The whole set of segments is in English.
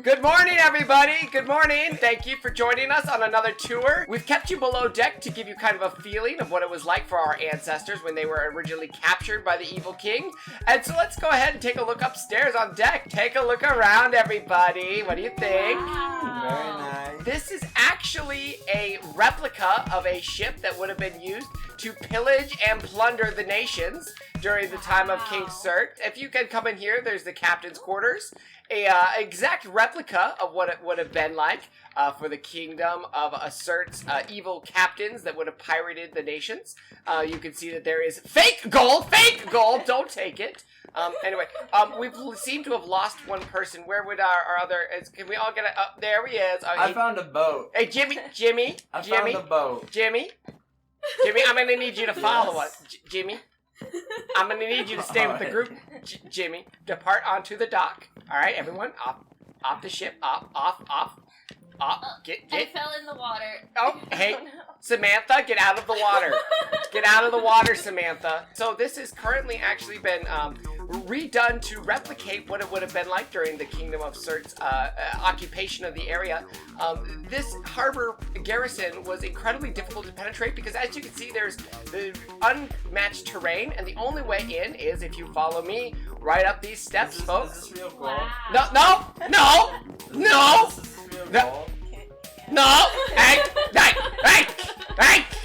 Good morning, everybody. Good morning. Thank you for joining us on another tour. We've kept you below deck to give you kind of a feeling of what it was like for our ancestors when they were originally captured by the evil king. And so let's go ahead and take a look upstairs on deck. Take a look around, everybody. What do you think? Wow. Very nice. This is actually a replica of a ship that would have been used to pillage and plunder the nations during the time of King Sert. If you can come in here, there's the captain's quarters. A exact replica of what it would have been like for the kingdom of Sert's evil captains that would have pirated the nations. You can see that there is fake gold, don't take it. Anyway, we seem to have lost one person. Where would our other, can we all get it? There he is. I found a boat. Hey, Jimmy. I found a boat. Jimmy, I'm going to need you to follow us. Jimmy, I'm going to need you to stay with the group. Jimmy, depart onto the dock. All right, everyone, off the ship. Off. Get. I fell in the water. Oh, hey, Oh, no. Samantha, get out of the water. Get out of the water, Samantha. So this has currently actually been redone to replicate what it would have been like during the Kingdom of Sert's occupation of the area. This harbor garrison was incredibly difficult to penetrate because, as you can see, there's the unmatched terrain, and the only way in is if you follow me right up these steps, folks. Is this real gold? Wow. No! Is this real No. gold? No! Hey!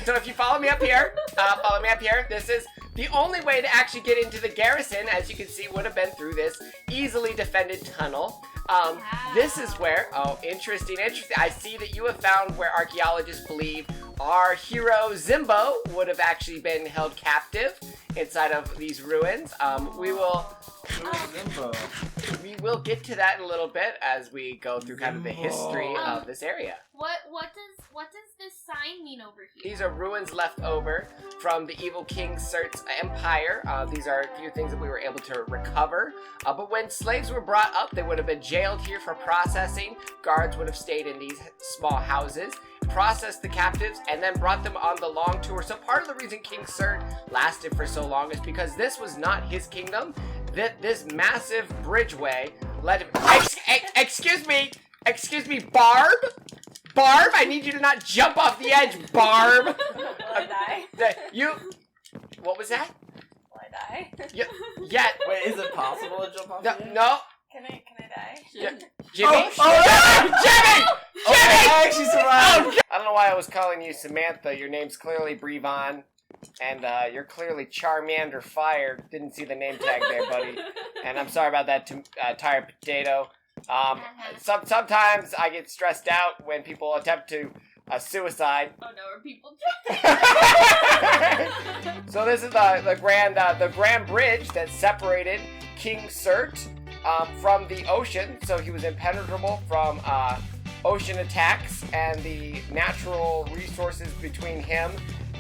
So if you follow me up here, this is the only way to actually get into the garrison, as you can see, would have been through this easily defended tunnel. This is where, interesting. I see that you have found where archaeologists believe our hero Zimbo would have actually been held captive inside of these ruins. We will get to that in a little bit as we go through kind of the history of this area. What does this sign mean over here? These are ruins left over from the evil King Sert's empire. These are a few things that we were able to recover. But when slaves were brought up, they would have been jailed here for processing. Guards would have stayed in these small houses, processed the captives, and then brought them on the long tour. So part of the reason King Sert lasted for so long is because this was not his kingdom. This massive bridgeway led him... Excuse me, Barb? Barb, I need you to not jump off the edge, Barb. Will I die? What was that? Will I die? Yeah. Wait, is it possible to jump off the edge? No. Can I die? Yeah. Jimmy? Jimmy! I actually survived! I don't know why I was calling you Samantha. Your name's clearly Brevon. And you're clearly Charmander Fire. Didn't see the name tag there, buddy. And I'm sorry about that, Tired Potato. Sometimes I get stressed out when people attempt to suicide. Oh no, are people So this is the grand bridge that separated King Sert from the ocean. So he was impenetrable from ocean attacks and the natural resources between him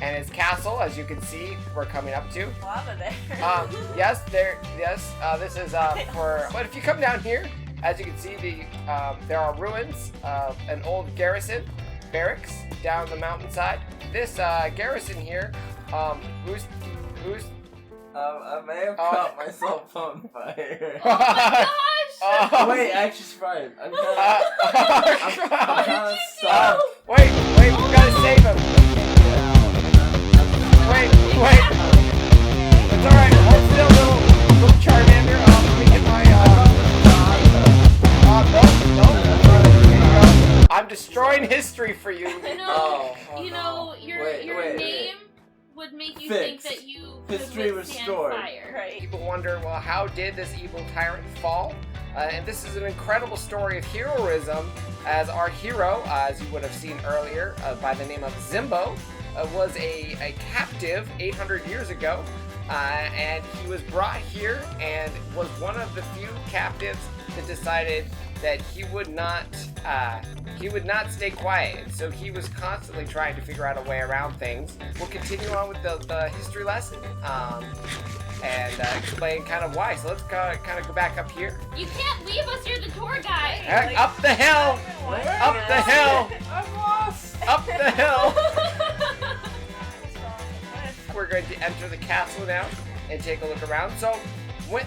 and his castle, as you can see, we're coming up to. Lava there. Yes, this is for. But if you come down here, as you can see, there are ruins of an old garrison barracks down the mountainside. This garrison here, who's I may have caught myself on fire. Oh my gosh! Wait, I actually survived. I'm God. kind of stuck. Wait, we gotta save him. Wait. It's alright, hold still, little Charmander. Let me get my, no. I'm destroying history for you. Your name would make you think that you History could withstand restored. fire. Right. People wonder, well, how did this evil tyrant fall? And this is an incredible story of heroism, as our hero, as you would have seen earlier, by the name of Zimbo, was a captive 800 years ago, and he was brought here and was one of the few captives that decided that he would not stay quiet. So he was constantly trying to figure out a way around things. We'll continue on with the history lesson and explain kind of why. So let's kind of go back up here. You can't leave us, you're the tour guide! Up the hill! Up the hill! I'm lost! Up the hill! We're going to enter the castle now and take a look around. So, when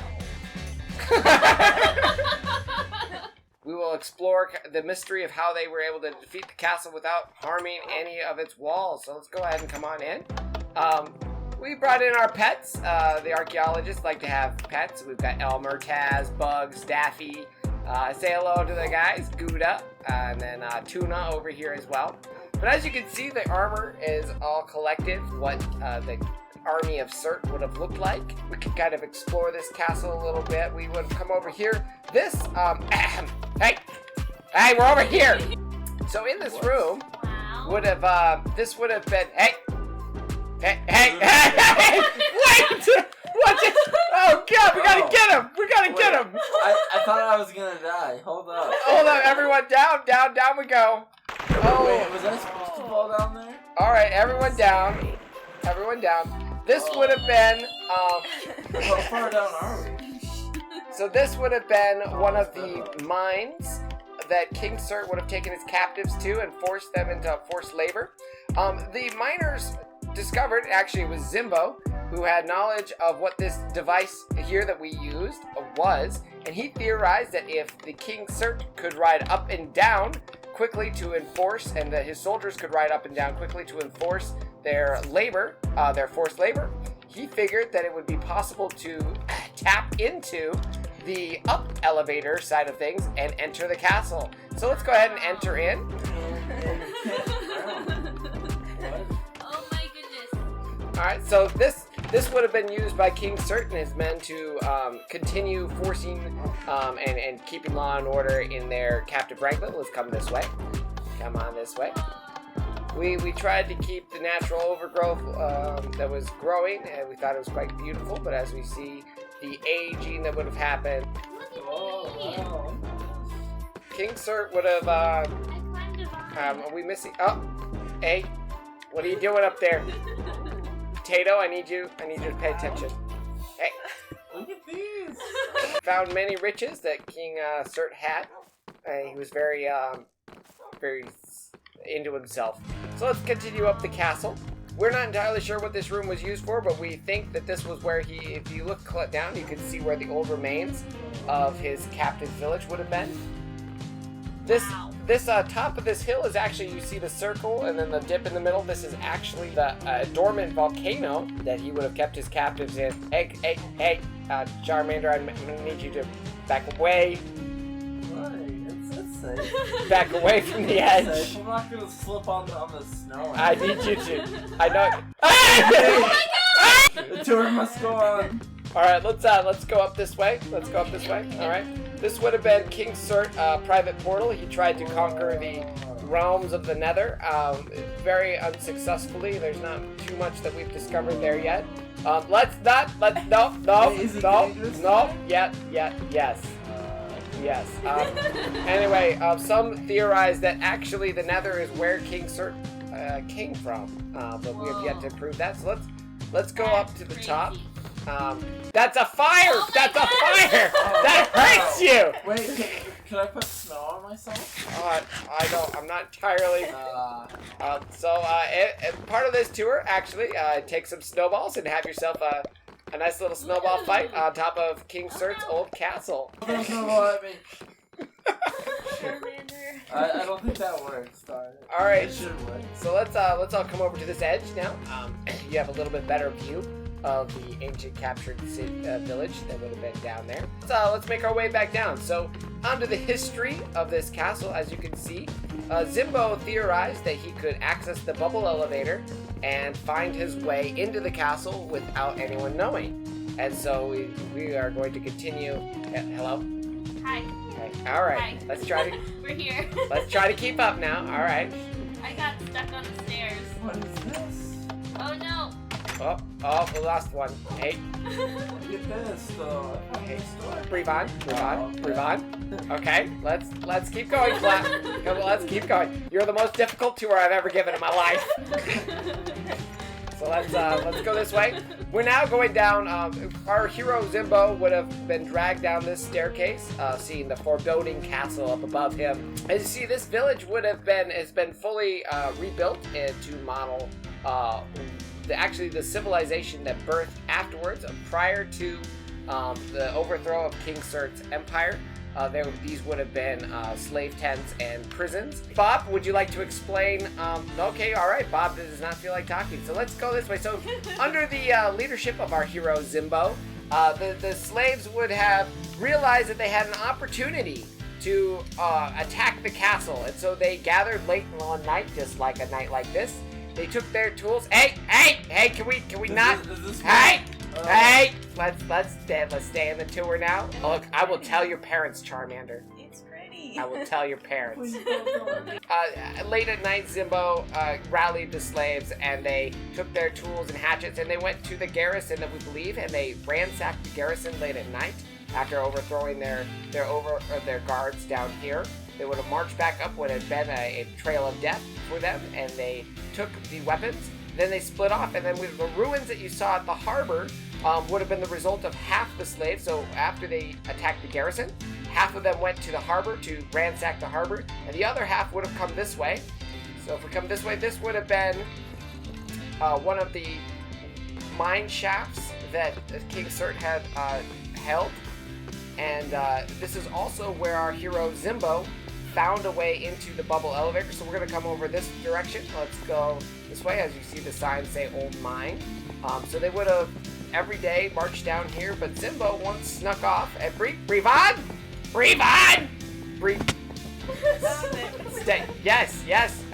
We will explore the mystery of how they were able to defeat the castle without harming any of its walls. So let's go ahead and come on in. We brought in our pets. The archaeologists like to have pets. We've got Elmer, Taz, Bugs, Daffy. Say hello to the guys, Gouda, and then Tuna over here as well. But as you can see, the armor is all collected, what the army of Sert would have looked like. We could kind of explore this castle a little bit. We would come over here. This, hey, we're over here. So in this room, would have, this would have been, hey, wait! Oh God, we gotta get him! We gotta get him! I thought I was gonna die. Hold up. Hold up, everyone down we go. Oh. Wait, was I supposed to fall down there? Alright, everyone down. Everyone down. This would have been, How far down are we? So this would have been one of the mines that King Sert would have taken his captives to and forced them into forced labor. The miners discovered, actually it was Zimbo, who had knowledge of what this device here that we used was, and he theorized that if the King Sert could ride up and down quickly to enforce, and that his soldiers could ride up and down quickly to enforce their labor, their forced labor, he figured that it would be possible to tap into the up elevator side of things and enter the castle. So let's go ahead and enter in. Oh my goodness. Alright, so this would have been used by King Sert and his men to continue forcing and keeping law and order in their captive wrangling. Let's come this way. Come on this way. We tried to keep the natural overgrowth that was growing, and we thought it was quite beautiful, but as we see the aging that would have happened, King Sert would have, are we missing? Oh, hey, what are you doing up there? Potato, I need you to pay attention. Hey. Look at these. Found many riches that King Sert had. He was very into himself. So let's continue up the castle. We're not entirely sure what this room was used for, but we think that this was where he, if you look down, you can see where the old remains of his captive village would have been. This top of this hill is actually, you see the circle and then the dip in the middle. This is actually the dormant volcano that he would have kept his captives in. Hey, Charmander, I'm gonna need you to back away. It's safe. Back away from the edge. I'm not gonna slip on the snow. I need you to. I know. The tour must go on. All right, let's go up this way. Let's go up this way. All right. This would have been King Sert private portal. He tried to conquer the realms of the Nether, very unsuccessfly. There's not too much that we've discovered there yet. No, yes. Anyway, some theorize that actually the Nether is where King Sert came from, but we have yet to prove that. So let's go up to the top. That's a fire! Oh That's a fire! That hurts you! Wait, can I put snow on myself? I'm not entirely. Part of this tour, actually, take some snowballs and have yourself a nice little snowball fight on top of King Sert's old castle. Throw snowball at me. I don't think that works. Alright, it should work. So let's all come over to this edge now. You have a little bit better view of the ancient captured village that would have been down there. So let's make our way back down. So onto the history of this castle. As you can see, Zimbo theorized that he could access the bubble elevator and find his way into the castle without anyone knowing. And so we are going to continue. Hello? Hi. Okay. All right. Hi. Let's try to. We're here. Let's try to keep up now. All right. I got stuck on the stairs. What is this? Oh no. Oh, we lost one. Hey. Look at this, though. Hey. Breathe on. Okay, let's keep going, Flat. Let's keep going. You're the most difficult tour I've ever given in my life. So let's go this way. We're now going down. Our hero Zimbo would have been dragged down this staircase, seeing the foreboding castle up above him. As you see, this village has been fully rebuilt to model the civilization that birthed afterwards, prior to the overthrow of King Sert's empire. These would have been slave tents and prisons. Bob, would you like to explain? Okay, all right. Bob does not feel like talking, so let's go this way. So, under the leadership of our hero Zimbo, the slaves would have realized that they had an opportunity to attack the castle, and so they gathered late one night, just like a night like this. They took their tools. Hey! Can we not? Hey! Let's stay in the tour now. Look, I will tell your parents, Charmander. It's pretty. I will tell your parents. Late at night, Zimbo rallied the slaves, and they took their tools and hatchets, and they went to the garrison that we believe, and they ransacked the garrison late at night after overthrowing their guards down here. They would have marched back up what had been a trail of death for them, and they took the weapons. Then they split off, and then with the ruins that you saw at the harbor would have been the result of half the slaves. So after they attacked the garrison, half of them went to the harbor to ransack the harbor, and the other half would have come this way. So if we come this way, this would have been one of the mine shafts that King Sert had held. And this is also where our hero Zimbo found a way into the bubble elevator. So we're going to come over this direction. Let's go this way. As you see, the signs say Old Mine. So they would have every day marched down here, but Zimbo once snuck off and breathe on! Stay. Yes.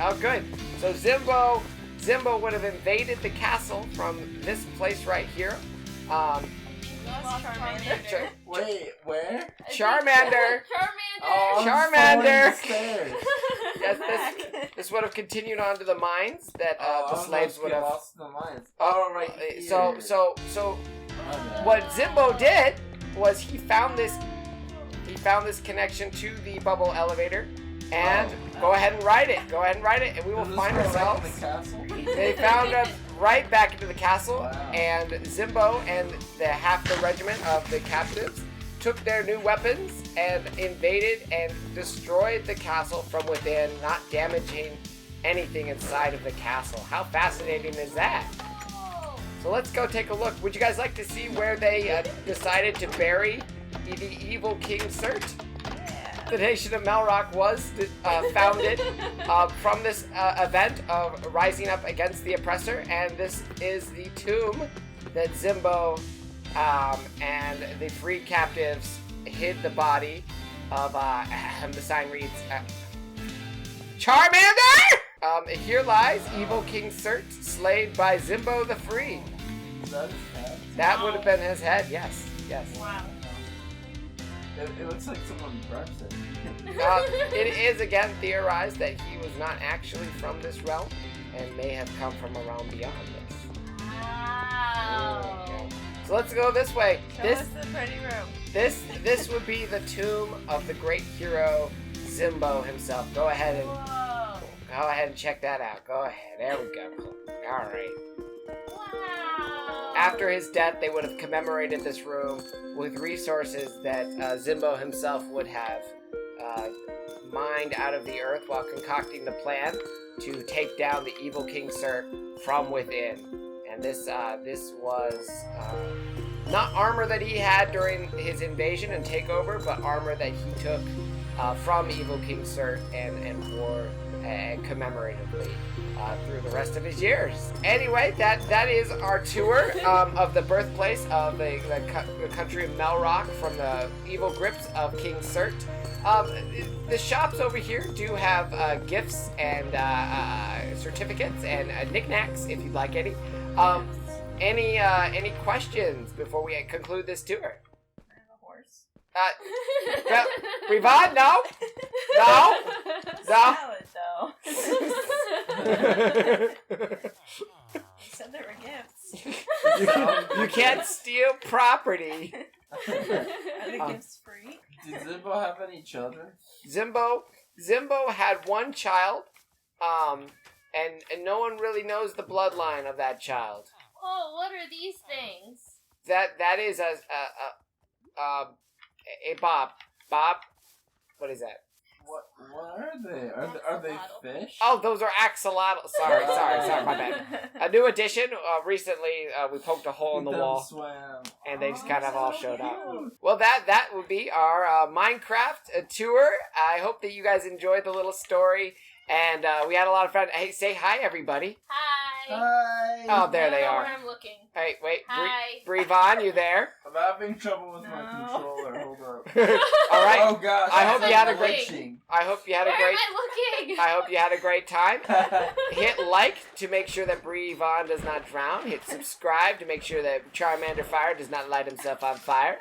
Oh, good. So Zimbo would have invaded the castle from this place right here. Charmander. Wait, where? Charmander. Oh, Charmander. Yes, this would have continued on to the mines that the slaves would have lost the mines. Oh, right here. So what Zimbo did was he found this connection to the bubble elevator, and go ahead and ride it, and we will find ourselves. They found us right back into the castle. Wow. And Zimbo and half the regiment of the captives took their new weapons and invaded and destroyed the castle from within, not damaging anything inside of the castle. How fascinating is that? So let's go take a look. Would you guys like to see where they decided to bury the evil King Sert? The nation of Melrock was founded from this event of rising up against the oppressor, and this is the tomb that Zimbo and the freed captives hid the body of, the sign reads, Charmander! Here lies evil King Sert, slayed by Zimbo the Free. Is that his head? That would have been his head, yes. Wow. It looks like someone brushed it. It is again theorized that he was not actually from this realm and may have come from a realm beyond this. Wow. Okay. So let's go this way. Show us the pretty room. This would be the tomb of the great hero Zimbo himself. Go ahead and check that out. Go ahead. There we go. All right. Wow. After his death, they would have commemorated this room with resources that Zimbo himself would have mined out of the earth while concocting the plan to take down the evil King Sert from within. And this was not armor that he had during his invasion and takeover, but armor that he took from evil King Sert and wore commemoratively through the rest of his years. Anyway, that is our tour of the birthplace of the country of Melrock from the evil grips of King Sert. The shops over here do have gifts and certificates and knickknacks if you'd like any. Any questions before we conclude this tour? I have a horse. Revon, no. Salad, though. You said there were gifts. You can't steal property. Are the gifts free? Did Zimbo have any children? Zimbo had one child, and no one really knows the bloodline of that child. Oh, what are these things? That is a Bob. Bob, what is that? What are they? Are they fish? Oh, those are axolotl. Sorry, my bad. A new addition. Recently, we poked a hole in the wall, Swam. and they just kind of so all showed up. cute. Well, that would be our Minecraft tour. I hope that you guys enjoyed the little story, and we had a lot of fun. Hey, say hi, everybody. Hi. Hi. Oh, there I don't they know are. where I'm looking. Hey, wait, Hi. Brevon, you there? I'm having trouble with my No. controller. Hold up. All right. Oh gosh. I hope you had a great- glitching. I hope you had Where a great. am I looking? I hope you had a great time. Hit like to make sure that Brevon does not drown. Hit subscribe to make sure that Charmander Fire does not light himself on fire.